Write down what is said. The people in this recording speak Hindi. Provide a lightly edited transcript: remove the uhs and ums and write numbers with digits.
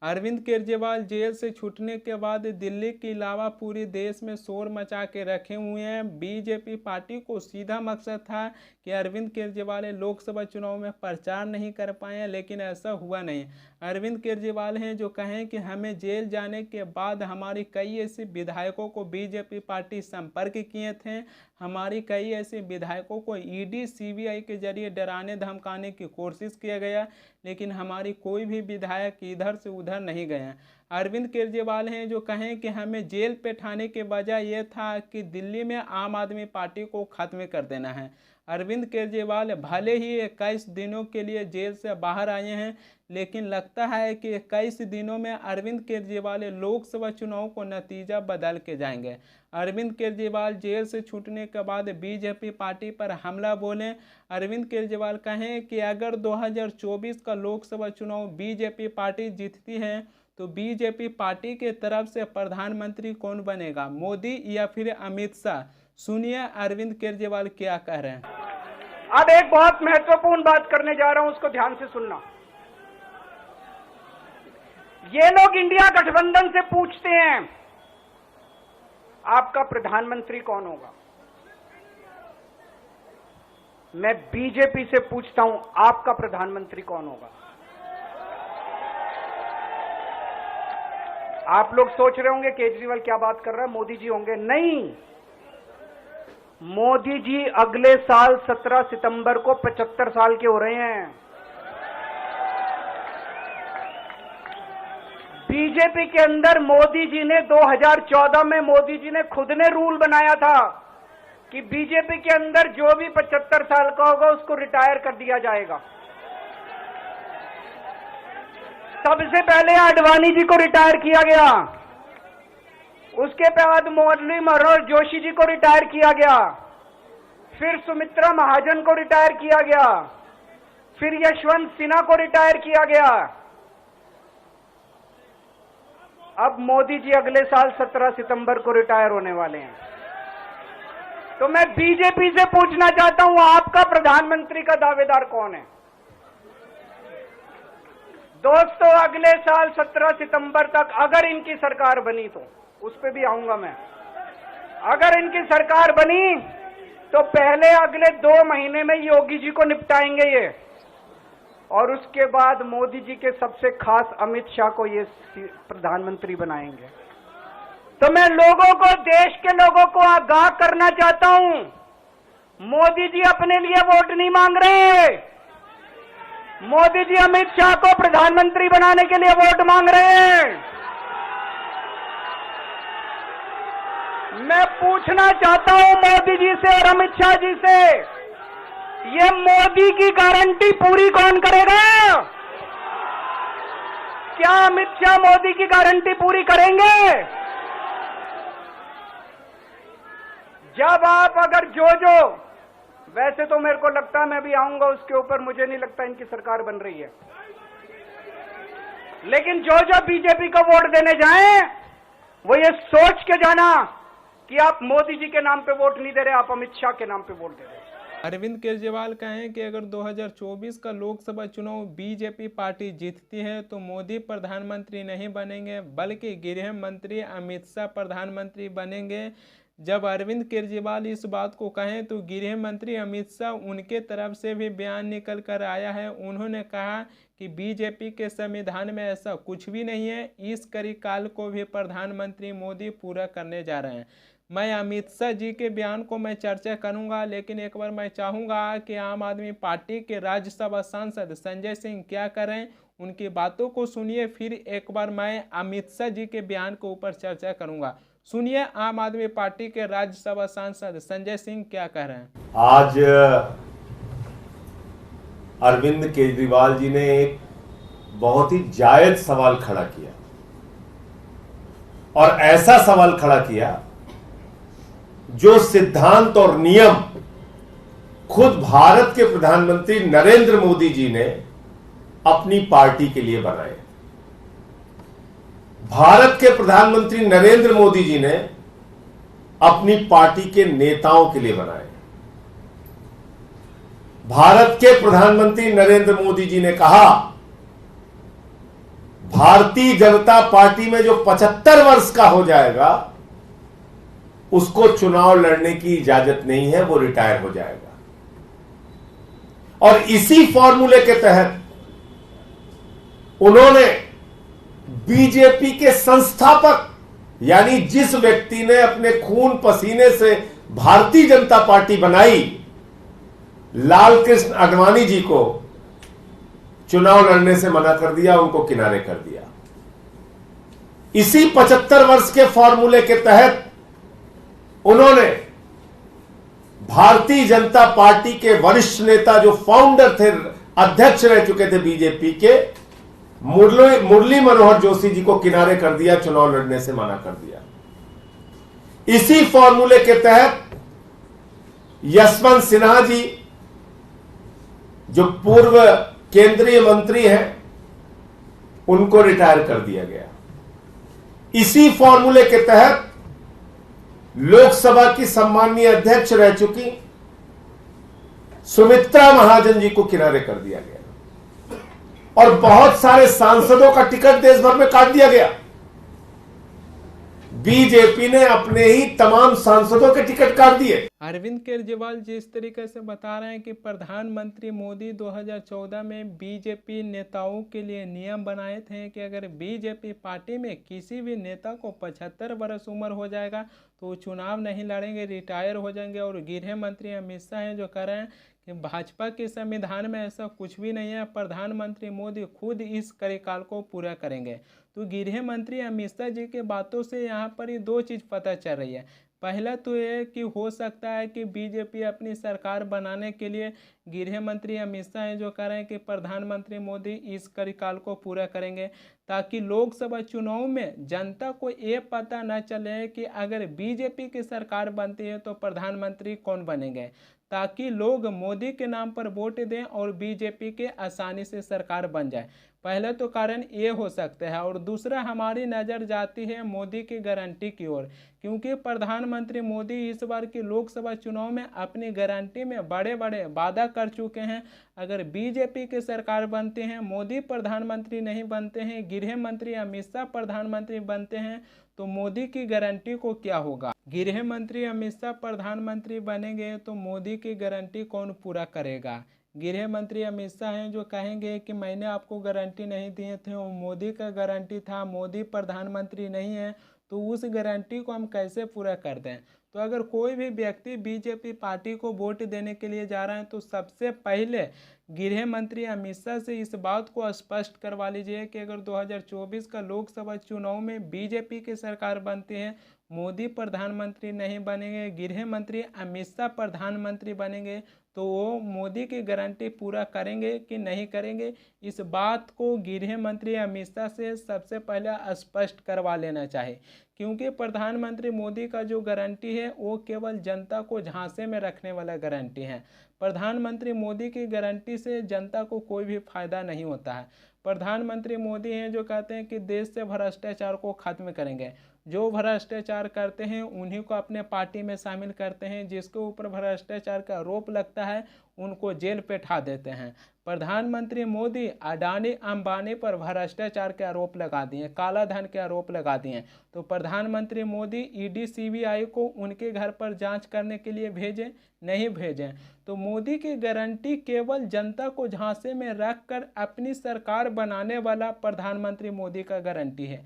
अरविंद केजरीवाल जेल से छूटने के बाद दिल्ली के अलावा पूरे देश में शोर मचा के रखे हुए हैं। बीजेपी पार्टी को सीधा मकसद था कि अरविंद केजरीवाल लोकसभा चुनाव में प्रचार नहीं कर पाए, लेकिन ऐसा हुआ नहीं। अरविंद केजरीवाल हैं जो कहें कि हमें जेल जाने के बाद हमारी कई ऐसे विधायकों को बीजेपी पार्टी संपर्क किए थे। हमारी कई ऐसे विधायकों को ईडी सीबीआई के जरिए डराने धमकाने की कोशिश किया गया, लेकिन हमारी कोई भी विधायक इधर से उधर नहीं गए। अरविंद केजरीवाल हैं जो कहें कि हमें जेल पे ठाने की वजह यह था कि दिल्ली में आम आदमी पार्टी को खत्म कर देना है। अरविंद केजरीवाल भले ही 21 दिनों के लिए जेल से बाहर आए हैं, लेकिन लगता है कि 21 दिनों में अरविंद केजरीवाल लोकसभा चुनाव को नतीजा बदल के जाएंगे। अरविंद केजरीवाल जेल से छूटने के बाद बीजेपी पार्टी पर हमला बोले। अरविंद केजरीवाल कहें कि अगर 2024 का लोकसभा चुनाव बीजेपी पार्टी जीतती है तो बीजेपी पार्टी के तरफ से प्रधानमंत्री कौन बनेगा, मोदी या फिर अमित शाह? सुनिए अरविंद केजरीवाल क्या कह रहे हैं। अब एक बहुत महत्वपूर्ण बात करने जा रहा हूं, उसको ध्यान से सुनना। ये लोग इंडिया गठबंधन से पूछते हैं आपका प्रधानमंत्री कौन होगा। मैं बीजेपी से पूछता हूं आपका प्रधानमंत्री कौन होगा। आप लोग सोच रहे होंगे केजरीवाल क्या बात कर रहा है, मोदी जी होंगे। नहीं, मोदी जी अगले साल 17 सितंबर को 75 साल के हो रहे हैं। बीजेपी के अंदर मोदी जी ने 2014 में मोदी जी ने खुद ने रूल बनाया था कि बीजेपी के अंदर जो भी 75 साल का होगा उसको रिटायर कर दिया जाएगा। सबसे पहले आडवाणी जी को रिटायर किया गया, उसके बाद मुरली मनोहर जोशी जी को रिटायर किया गया, फिर सुमित्रा महाजन को रिटायर किया गया, फिर यशवंत सिन्हा को रिटायर किया गया। अब मोदी जी अगले साल 17 सितंबर को रिटायर होने वाले हैं। तो मैं बीजेपी से पूछना चाहता हूं आपका प्रधानमंत्री का दावेदार कौन है। दोस्तों, अगले साल 17 सितंबर तक अगर इनकी सरकार बनी तो उस पर भी आऊंगा मैं। अगर इनकी सरकार बनी तो पहले अगले 2 महीने में योगी जी को निपटाएंगे ये, और उसके बाद मोदी जी के सबसे खास अमित शाह को ये प्रधानमंत्री बनाएंगे। तो मैं लोगों को, देश के लोगों को आगाह करना चाहता हूं, मोदी जी अपने लिए वोट नहीं मांग रहे। मोदी जी अमित शाह को प्रधानमंत्री बनाने के लिए वोट मांग रहे हैं। मैं पूछना चाहता हूं मोदी जी से और अमित शाह जी से, ये मोदी की गारंटी पूरी कौन करेगा? क्या अमित शाह मोदी की गारंटी पूरी करेंगे? जब आप अगर जो वैसे तो मेरे को लगता है मैं भी आऊंगा उसके ऊपर, मुझे नहीं लगता इनकी सरकार बन रही है, लेकिन जो बीजेपी को वोट देने जाएं वो ये सोच के जाना कि आप मोदी जी के नाम पे वोट नहीं दे रहे, आप अमित शाह के नाम पे वोट दे रहे हैं। अरविंद केजरीवाल कहें कि अगर 2024 का लोकसभा चुनाव बीजेपी पार्टी जीतती है तो मोदी प्रधानमंत्री नहीं बनेंगे, बल्कि गृह मंत्री अमित शाह प्रधानमंत्री बनेंगे। जब अरविंद केजरीवाल इस बात को कहें तो गृह मंत्री अमित शाह उनके तरफ से भी बयान निकल कर आया है। उन्होंने कहा कि बीजेपी के संविधान में ऐसा कुछ भी नहीं है, इस कार्यकाल को भी प्रधानमंत्री मोदी पूरा करने जा रहे हैं। मैं अमित शाह जी के बयान को मैं चर्चा करूंगा, लेकिन एक बार मैं चाहूंगा कि आम आदमी पार्टी के राज्यसभा सांसद संजय सिंह क्या करें, उनकी बातों को सुनिए, फिर एक बार मैं अमित शाह जी के बयान के ऊपर चर्चा करूंगा। सुनिए आम आदमी पार्टी के राज्यसभा सांसद संजय सिंह क्या कह रहे हैं। आज अरविंद केजरीवाल जी ने एक बहुत ही जायज सवाल खड़ा किया, और ऐसा सवाल खड़ा किया जो सिद्धांत और नियम खुद भारत के प्रधानमंत्री नरेंद्र मोदी जी ने अपनी पार्टी के लिए बनाए। भारत के प्रधानमंत्री नरेंद्र मोदी जी ने अपनी पार्टी के नेताओं के लिए बनाए। भारत के प्रधानमंत्री नरेंद्र मोदी जी ने कहा, भारतीय जनता पार्टी में जो 75 वर्ष का हो जाएगा उसको चुनाव लड़ने की इजाजत नहीं है, वो रिटायर हो जाएगा। और इसी फॉर्मूले के तहत उन्होंने बीजेपी के संस्थापक यानी जिस व्यक्ति ने अपने खून पसीने से भारतीय जनता पार्टी बनाई, लालकृष्ण आडवाणी जी को चुनाव लड़ने से मना कर दिया, उनको किनारे कर दिया। इसी 75 वर्ष के फॉर्मूले के तहत उन्होंने भारतीय जनता पार्टी के वरिष्ठ नेता जो फाउंडर थे, अध्यक्ष रह चुके थे बीजेपी के, मुरली मनोहर जोशी जी को किनारे कर दिया, चुनाव लड़ने से मना कर दिया। इसी फॉर्मूले के तहत यशवंत सिन्हा जी जो पूर्व केंद्रीय मंत्री हैं, उनको रिटायर कर दिया गया। इसी फॉर्मूले के तहत लोकसभा की सम्माननीय अध्यक्ष रह चुकी सुमित्रा महाजन जी को किनारे कर दिया गया और बहुत सारे सांसदों का टिकट देश भर में काट दिया गया। बीजेपी ने अपने ही तमाम सांसदों के टिकट काट दिए। अरविंद केजरीवाल जिस तरीके से बता रहे हैं कि प्रधानमंत्री मोदी 2014 में बीजेपी नेताओं के लिए नियम बनाए थे कि अगर बीजेपी पार्टी में किसी भी नेता को 75 वर्ष उम्र हो जाएगा तो वो चुनाव नहीं लड़ेंगे, रिटायर हो जाएंगे। और गृह मंत्री अमित शाह हैं जो कह रहे हैं कि भाजपा के संविधान में ऐसा कुछ भी नहीं है, प्रधानमंत्री मोदी खुद इस कार्यकाल को पूरा करेंगे। तो गृह मंत्री अमित शाह जी के बातों से यहाँ पर ये दो चीज़ पता चल रही है। पहला तो ये कि हो सकता है कि बीजेपी अपनी सरकार बनाने के लिए गृह मंत्री अमित शाह जो कह रहे हैं कि प्रधानमंत्री मोदी इस कार्यकाल को पूरा करेंगे, ताकि लोकसभा चुनाव में जनता को ये पता न चले कि अगर बीजेपी की सरकार बनती है तो प्रधानमंत्री कौन बनेंगे, ताकि लोग मोदी के नाम पर वोट दें और बीजेपी के आसानी से सरकार बन जाए। पहले तो कारण ये हो सकता है। और दूसरा, हमारी नज़र जाती है मोदी की गारंटी की ओर, क्योंकि प्रधानमंत्री मोदी इस बार की लोकसभा चुनाव में अपनी गारंटी में बड़े बड़े वादा कर चुके हैं। अगर बीजेपी की सरकार बनती है, मोदी प्रधानमंत्री नहीं बनते हैं, गृह मंत्री अमित शाह प्रधानमंत्री बनते हैं, तो मोदी की गारंटी को क्या होगा? गृह मंत्री अमित शाह प्रधानमंत्री बनेंगे तो मोदी की गारंटी कौन पूरा करेगा? गृह मंत्री अमित शाह हैं जो कहेंगे कि मैंने आपको गारंटी नहीं दिए थे, वो मोदी का गारंटी था, मोदी प्रधानमंत्री नहीं है, तो उस गारंटी को हम कैसे पूरा कर दें? तो अगर कोई भी व्यक्ति बीजेपी पार्टी को वोट देने के लिए जा रहा है तो सबसे पहले गृह मंत्री अमित शाह से इस बात को स्पष्ट करवा लीजिए कि अगर 2024 का लोकसभा चुनाव में बीजेपी की सरकार बनती है, मोदी प्रधानमंत्री नहीं बनेंगे, गृह मंत्री अमित शाह प्रधानमंत्री बनेंगे, तो वो मोदी की गारंटी पूरा करेंगे कि नहीं करेंगे? इस बात को गृह मंत्री अमित शाह से सबसे पहले स्पष्ट करवा लेना चाहिए, क्योंकि प्रधानमंत्री मोदी का जो गारंटी है वो केवल जनता को झांसे में रखने वाला गारंटी है। प्रधानमंत्री मोदी की गारंटी से जनता को कोई भी फायदा नहीं होता है। प्रधानमंत्री मोदी हैं जो कहते हैं कि देश से भ्रष्टाचार को खत्म करेंगे, जो भ्रष्टाचार करते हैं उन्हीं को अपने पार्टी में शामिल करते हैं, जिसके ऊपर भ्रष्टाचार का आरोप लगता है उनको जेल पे ठा देते हैं। प्रधानमंत्री मोदी अडानी अंबानी पर भ्रष्टाचार के आरोप लगा दिए, काला धन के आरोप लगा दिए, तो प्रधानमंत्री मोदी ईडी सीबीआई को उनके घर पर जांच करने के लिए भेजें? नहीं भेजें। तो मोदी की गारंटी केवल जनता को झांसे में रखकर अपनी सरकार बनाने वाला प्रधानमंत्री मोदी का गारंटी है।